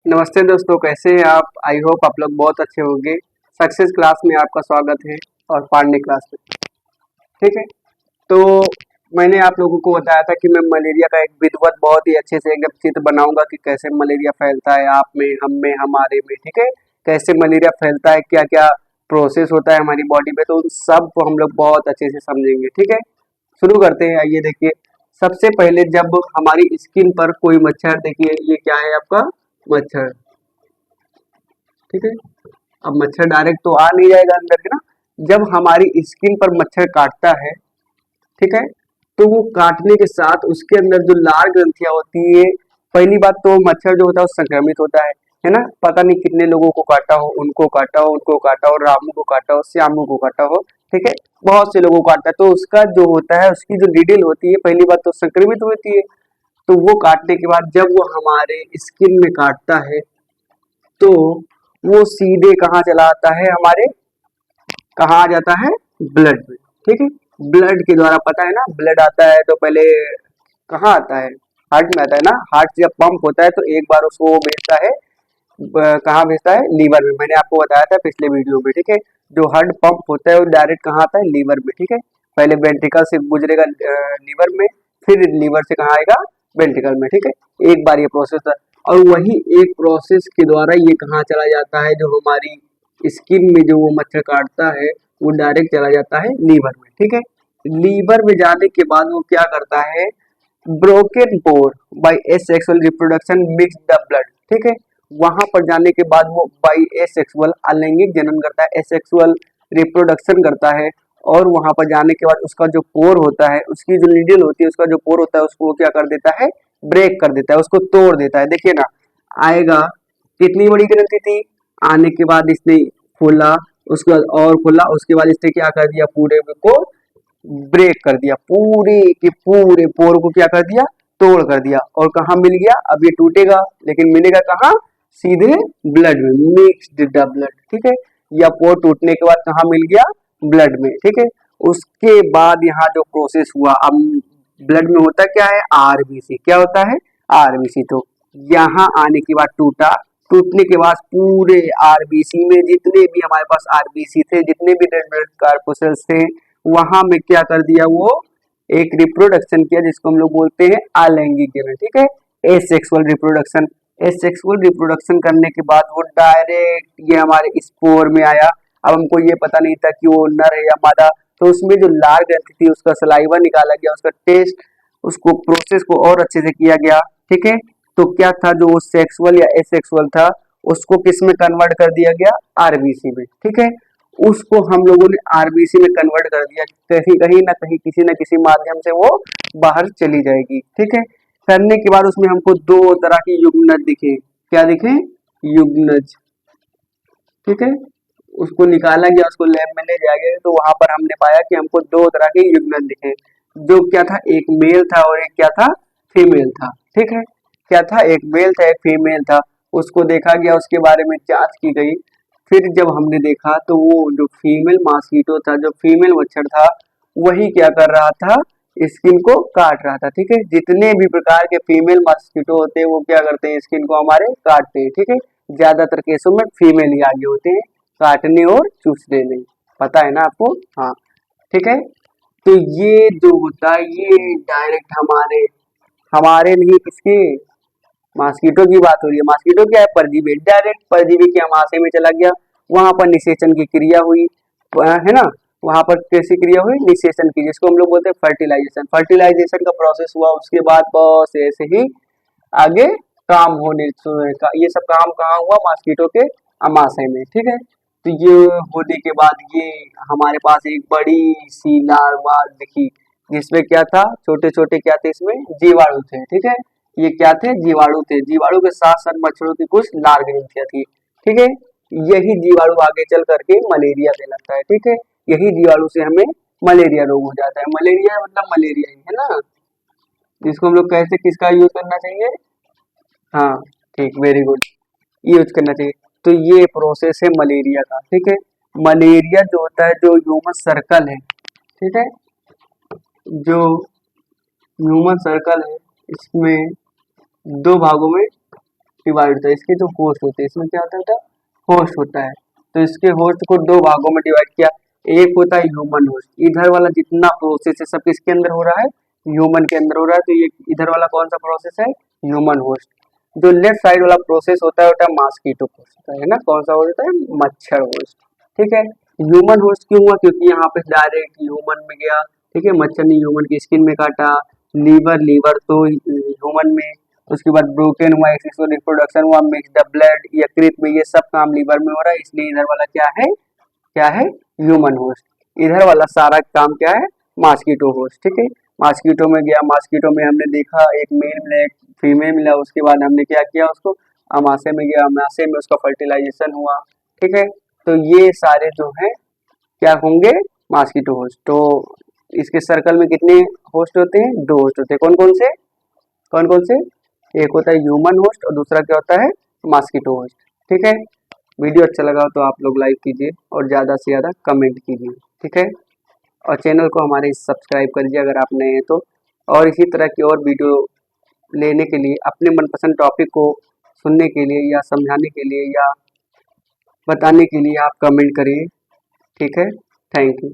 नमस्ते दोस्तों, कैसे हैं आप। आई होप आप लोग बहुत अच्छे होंगे। सक्सेस क्लास में आपका स्वागत है और पांडे क्लास में। ठीक है, तो मैंने आप लोगों को बताया था कि मैं मलेरिया का एक विधिवत बहुत ही अच्छे से एकदम चित्र बनाऊंगा कि कैसे मलेरिया फैलता है, आप में, हम में, हमारे में। ठीक है, कैसे मलेरिया फैलता है, क्या क्या प्रोसेस होता है हमारी बॉडी में, तो उन सब को हम लोग बहुत अच्छे से समझेंगे। ठीक है, शुरू करते हैं। आइए देखिए, सबसे पहले जब हमारी स्किन पर कोई मच्छर, देखिए ये क्या है आपका मच्छर। ठीक है, अब मच्छर डायरेक्ट तो आ नहीं जाएगा अंदर के ना। जब हमारी स्किन पर मच्छर काटता है, ठीक है, तो वो काटने के साथ उसके अंदर जो लाल ग्रंथियां होती है, पहली बात तो मच्छर जो होता है वो संक्रमित होता है ना। पता नहीं कितने लोगों को काटा हो, उनको काटा हो, उनको काटा हो, रामू को काटा हो, श्यामू को काटा हो। ठीक है, बहुत से लोगों को काटता है, तो उसका जो होता है, उसकी जो नीडल होती है, पहली बात तो संक्रमित होती है। तो वो काटने के बाद जब वो हमारे स्किन में काटता है, तो वो सीधे कहाँ चला आता है, हमारे कहाँ आ जाता है, ब्लड में। ठीक है, ब्लड के द्वारा, पता है ना, ब्लड आता है तो पहले कहाँ आता है, हार्ट में आता है ना। हार्ट जब पंप होता है तो एक बार उसको वो भेजता है, कहाँ भेजता है, लीवर में। मैंने आपको बताया था पिछले वीडियो में। ठीक है, जो हार्ट पंप होता है वो डायरेक्ट कहाँ आता है, लीवर में। ठीक है, पहले वेंट्रिकल से गुजरेगा लीवर में, फिर लीवर से कहाँ आएगा, वेंट्रिकल में। ठीक है, एक बार ये प्रोसेस था। और वही एक प्रोसेस के द्वारा ये कहाँ चला जाता है, जो हमारी स्किन में जो वो मच्छर काटता है, वो डायरेक्ट चला जाता है लीवर में। ठीक है, लीवर में जाने के बाद वो क्या करता है, broken pore by asexual reproduction mix the blood. ठीक है, वहां पर जाने के बाद वो बाय एसेक्सुअल अलैंगिक जनन करता है, एसेक्सुअल रिप्रोडक्शन करता है। और वहां पर जाने के बाद उसका जो पोर होता है, उसकी जो नीडल होती है, उसका जो पोर होता है, उसको वो क्या कर देता है, ब्रेक कर देता है, उसको तोड़ देता है। देखिए ना, आएगा, कितनी बड़ी ग्रंथि थी, आने के बाद इसने खोला, उसके बाद और खोला, उसके बाद इसने क्या कर दिया, पूरे को ब्रेक कर दिया, पूरे के पूरे पोर को क्या कर दिया, तोड़ कर दिया। और कहाँ मिल गया, अब ये टूटेगा लेकिन मिलेगा कहाँ, सीधे ब्लड में, मिक्स्ड द ब्लड। ठीक है, या पोर टूटने के बाद कहाँ मिल गया, ब्लड में। ठीक है, उसके बाद यहाँ जो प्रोसेस हुआ, अब ब्लड में होता क्या है, आरबीसी। क्या होता है, आरबीसी। तो यहाँ आने के बाद टूटा, टूटने के बाद पूरे आरबीसी में जितने भी हमारे पास आरबीसी थे, जितने भी रेड ब्लड कॉर्पस्कल्स थे, वहां में क्या कर दिया, वो एक रिप्रोडक्शन किया, जिसको हम लोग बोलते हैं अलैंगिक जनन। ठीक है, एसेक्सुअल रिप्रोडक्शन। एसेक्सुअल रिप्रोडक्शन करने के बाद वो डायरेक्ट ये हमारे स्पोर में आया। अब हमको ये पता नहीं था कि वो नर है या मादा, तो उसमें जो लार ग्रंथि थी, उसका सलाइवा निकाला गया, उसका टेस्ट, उसको प्रोसेस को और अच्छे से किया गया। ठीक है, तो क्या था, जो सेक्सुअल या एसेक्सुअल था, उसको किस में कन्वर्ट कर दिया गया, आरबीसी में। ठीक है, उसको हम लोगों ने आरबीसी में कन्वर्ट कर दिया, कहीं कहीं ना कहीं किसी न किसी माध्यम से वो बाहर चली जाएगी। ठीक है, करने के बाद उसमें हमको दो तरह की युग्मनज दिखे। क्या दिखे, युग्मनज। ठीक है, उसको निकाला गया, उसको लैब में ले जाया गया, तो वहां पर हमने पाया कि हमको दो तरह के युग्मनज दिखे। जो क्या था, एक मेल था और एक क्या था, फीमेल था। ठीक है, क्या था, एक मेल था, एक फीमेल था। उसको देखा गया, उसके बारे में जांच की गई। फिर जब हमने देखा तो वो जो फीमेल मॉस्किटो था, जो फीमेल मच्छर था, वही क्या कर रहा था, स्किन को काट रहा था। ठीक है, जितने भी प्रकार के फीमेल मॉस्किटो होते हैं वो क्या करते हैं, स्किन को हमारे काटते हैं। ठीक है, ज्यादातर केसों में फीमेल ही आगे होते हैं काटने और चूसने में, पता है ना आपको। हाँ, ठीक है, तो ये जो होता है, ये डायरेक्ट हमारे हमारे नहीं, किसके, मॉस्किटो की बात हो रही है। मॉस्किटो क्या है, परजीवी, डायरेक्ट परजीवी के आमाशय में चला गया, वहां पर निषेचन की क्रिया हुई, है ना। वहां पर कैसी क्रिया हुई, निषेचन की, जिसको हम लोग बोलते हैं फर्टिलाइजेशन। फर्टिलाइजेशन का प्रोसेस हुआ, उसके बाद बस ऐसे ही आगे काम होने का, ये सब काम कहाँ हुआ, मॉस्किटो के आमाशय में। ठीक है, तो ये होने के बाद ये हमारे पास एक बड़ी सी लार्वा दिखी, जिसमें क्या था, छोटे छोटे क्या थे, इसमें जीवाणु थे। ठीक है, ये क्या थे, जीवाणु थे। जीवाणु के साथ साथ मच्छरों की कुछ लार ग्रंथियां थी। ठीक है, यही जीवाणु आगे चल करके मलेरिया कहलाता है। ठीक है, यही जीवाणु से हमें मलेरिया रोग हो जाता है। मलेरिया मतलब मलेरिया ही है ना, जिसको हम लोग कैसे, किसका यूज करना चाहिए, हाँ, ठीक, वेरी गुड, यूज करना चाहिए। तो ये प्रोसेस है मलेरिया का। ठीक है, मलेरिया जो होता है, जो ह्यूमन सर्कल है, ठीक है, जो ह्यूमन सर्कल है, इसमें दो भागों में डिवाइड होता है। इसके जो होस्ट होते हैं, इसमें क्या होता है, होस्ट होता है। तो इसके होस्ट को दो भागों में डिवाइड किया। एक होता है ह्यूमन होस्ट, इधर वाला जितना प्रोसेस है सब किसके अंदर हो रहा है, ह्यूमन के अंदर हो रहा है। तो ये इधर वाला कौन सा प्रोसेस है, ह्यूमन होस्ट। जो लेफ्ट साइड वाला प्रोसेस होता है मॉस्किटो होस्ट है ना, कौन सा होता है, मच्छर होस्ट। ठीक है, ह्यूमन होस्ट क्यों हुआ, क्योंकि यहाँ पे डायरेक्ट ह्यूमन में गया। ठीक है, मच्छर ने ह्यूमन की स्किन में काटा। लीवर तो ह्यूमन में, उसके बाद ब्रोकन हुआ, एक्सेसुअल रिप्रोडक्शन हुआ, मिक्स द ब्लड, यकृत में, ये सब काम लीवर में हो रहा है। इसलिए इधर वाला क्या है, ह्यूमन होस्ट। इधर वाला सारा काम क्या है, मॉस्किटो होस्ट। ठीक है, मॉस्किटो में गया, मॉस्किटो में हमने देखा एक मेल मिला, एक फीमेल मिला। उसके बाद हमने क्या किया, उसको अमाशय में गया, अमाशय में उसका फर्टिलाइजेशन हुआ। ठीक है, तो ये सारे जो है क्या होंगे, मॉस्किटो होस्ट। तो इसके सर्कल में कितने होस्ट होते हैं, दो होस्ट होते हैं। कौन कौन से, एक होता है ह्यूमन होस्ट और दूसरा क्या होता है, मॉस्किटो होस्ट। ठीक है, वीडियो अच्छा लगा तो आप लोग लाइक कीजिए और ज़्यादा से ज़्यादा कमेंट कीजिए। ठीक है, और चैनल को हमारे सब्सक्राइब करिए अगर आप नए हैं तो। और इसी तरह की और वीडियो लेने के लिए, अपने मनपसंद टॉपिक को सुनने के लिए या समझाने के लिए या बताने के लिए आप कमेंट करिए। ठीक है, थैंक यू।